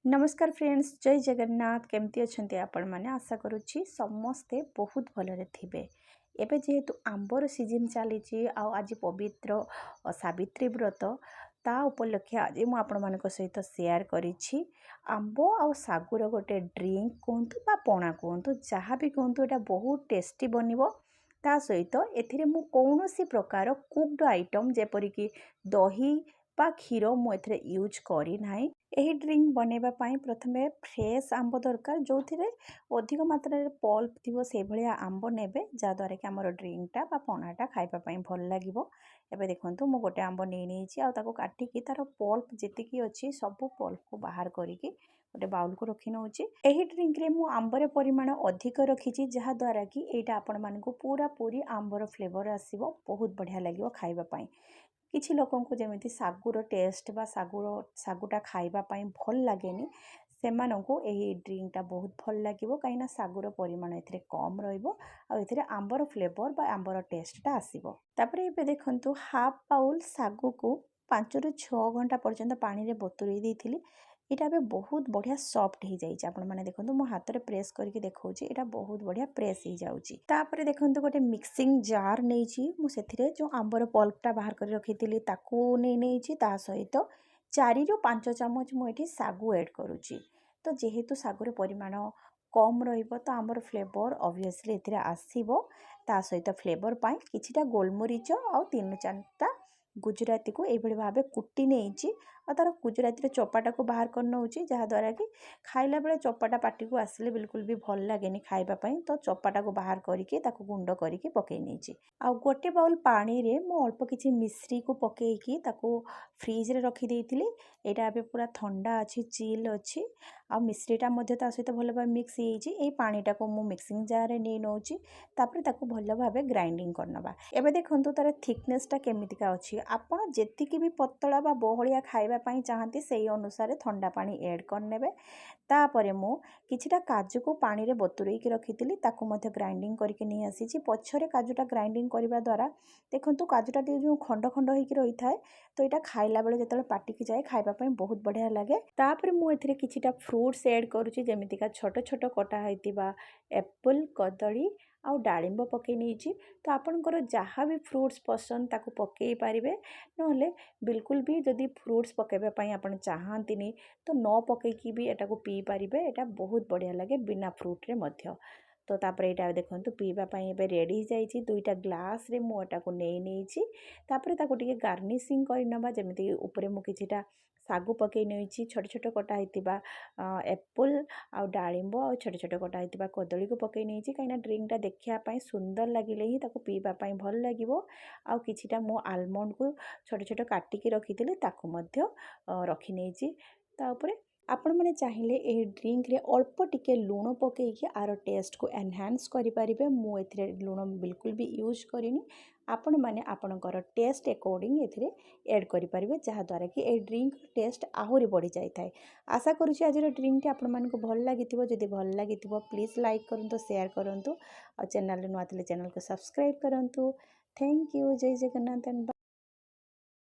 नमस्कार फ्रेंड्स, जय जगन्नाथ। केमती अच्छे आपण मैंने आशा करुच्ची समस्ते बहुत भलरे थिबे। एबे जेहेतु आंबर सीजन चली आज पवित्र सावित्री व्रत ता उपलक्षे आज मु आपण मानक सहित शेयर करिछि आंब आ सागुर गोटे ड्रिंक कहतु बा पणा कहतु जहाँ भी कहतु एटा बहुत टेस्टी बनिबो। ता सहित एथिरे मु कौनसी प्रकार कुक्ड आइटम जेपरिक दही बा क्षीर मु एथिरे यूज करी नाही। एही ड्रिंक बनैबा पाई प्रथमे फ्रेश आंब दरकार जो थिरे अधिक मात्रा रे पल्प थिबो से भलिया आंब नेबे जाद्वारा कि हमर ड्रिंकटा बा पणाटा खाइबा पाई भल लागिबो। एबे देखंतु मु गोटे आंब नै नेछि आ ताको काटिकी तार पल्प जेतिकी अछि सब पल्प को बाहर करिकी गोटे बाउल को रखी नउछि। एही ड्रिंक रे मु आंबर परिमाण अधिक रखिछि जहा द्वारा कि एटा आपण मानकु पूरा पूरी आंबर फ्लेवर आसीबो, बहुत बढ़िया लागिबो खाइबा पाई। किछि लोकन को जेमिति सागुर टेस्ट बा सागुटा खाइबा पाई भल लागेनी सेमानंकु एही ड्रिंकटा बहुत भल लागिबो काइना सागुर परिमाण एथिरे कम रहइबो आ एथिरे आंबर फ्लेवर बा आंबर टेस्टटा आसीबो। तापरे एबे देखंतु हाफ बाउल सागु को 5 रु 6 घंटा पर्यंत पानी रे बतुरई देइथिली। एटा बे बहुत बढ़िया सॉफ्ट हो जाइए। आपण माने देखंतु मो हाथ रे प्रेस करके देखौची एटा बहुत बढ़िया प्रेस हो जाउची। तापरे देखंतु गोटे मिक्सिंग जार नेइची मु सेथिरे जो आंबर पल्पटा बाहर कर रखिथिली ताकू नेइची ता सहित 4 रु 5 चम्मच मु एठी सागु ऐड करूची। तो जेहेतु सागुर परिमाण कम रहिबो तो आंबर फ्लेवर ऑब्वियसली एथिरे आसीबो। ता सहित फ्लेवर पाई किछिटा गोलमरीच आ 3-4टा गुजराती को एभली भाबे कुटी नेइची आ तार गुजराती रे चपाटा को बाहर कर नउची जहा द्वारा कि खाइला बेले चपाटा पाटी को आसिले बिल्कुल भी भल लागेनी खाइबा पई। तो चपाटा को बाहर करिके ताको गुंड करिके पकई नेइची। आ गोटे बाउल पानी रे मु अल्प किछि मिश्री को पकेइकी ताको फ्रिज रे रखी देइथिली। एटा अबे पूरा ठंडा अछि, चिल अछि आ मिश्रीटा मध्ये ता सहित भल भाबे मिक्स हेइची। एई पानीटा को मु मिक्सिंग जार रे नै नउची तापर ताको भल भाबे ग्राइंडिंग करनबा। एबे देखंतु तार थिकनेसटा केमितिका अछि। आपण जेतिकी भी पतला बा बहलिया खाइबा पाई चाहंती सेई अनुसार ठंडा पानी ऐड करनेबे। तापरे मु किछिटा काजू को पानी रे बतुरई के रखिथिली ताको मध्ये ग्राइंडिंग करके नै आसीची। पछरे काजूटा ग्राइंडिंग करिबा द्वारा देखंतु काजूटा जो खंड खंड होइकी रही थाए तो एटा खाइला बेले जतले पाटी की जाए खाइबा पाई बहुत बढ़िया लागे। तापरे मु एथिरे किछिटा फ्रूट्स ऐड करूची जेमितिका छोट छोट कटा हैतिबा एप्पल, कदली आ डाळिंब पके नेइची। तो आपनकर जहाँ भी फ्रूट्स पसंद ताको पकेई पारिबे, नहले बिल्कुल भी जदि फ्रूट्स पकेबा पाई आपण चाहंतिनी तो न पकेकी भी एटा को पी पारिबे। एटा बहुत बढ़िया लागे बिना फ्रूट रे मध्य। तो तापर एटा देखंतु पीबा पाई एबे रेडी हो जाइछि। 2टा ग्लास रे मु एटा को नेइछि। तापर ताको टिके गार्निशिंग करिनबा जेमिति ऊपरे मु किछिटा सागु पकेई नेइछि। छोट छोट कटा हैतिबा एप्पल आ डाळिंब आ छोट छोट कटा हैतिबा कदली को पकेई नेइछि काइना ड्रिंकटा देखिया पाई सुंदर लागिले ही ताको पीबा पाई भल लागिबो। आ किछिटा मु आलमंड को छोट छोट काटी के रखिथिले ताको मध्य रखी नेइछि। ता ऊपरे आपण माने चाहिए एही ड्रिंक रे अल्प टिके लूण पकेइकी आर टेस्ट को एनहांस करि पारिबे। मु एथिरे लूण बिल्कुल भी यूज करिनी। आपण माने आपणकर टेस्ट अकॉर्डिंग एथिरे ऐड करि पारिबे जहा द्वारा कि ए ड्रिंक टेस्ट आहुरी बढ़ी जाय थाए। आशा करूछि आज ड्रिंक आपण मानकु भल लागिथिबो। जदि भल लागिथिबो प्लीज लाइक करंतु, शेयर करंतु और चैनल नुआ थिले चैनल को सब्सक्राइब करंतु। Thank you. जय जगन्नाथ एंड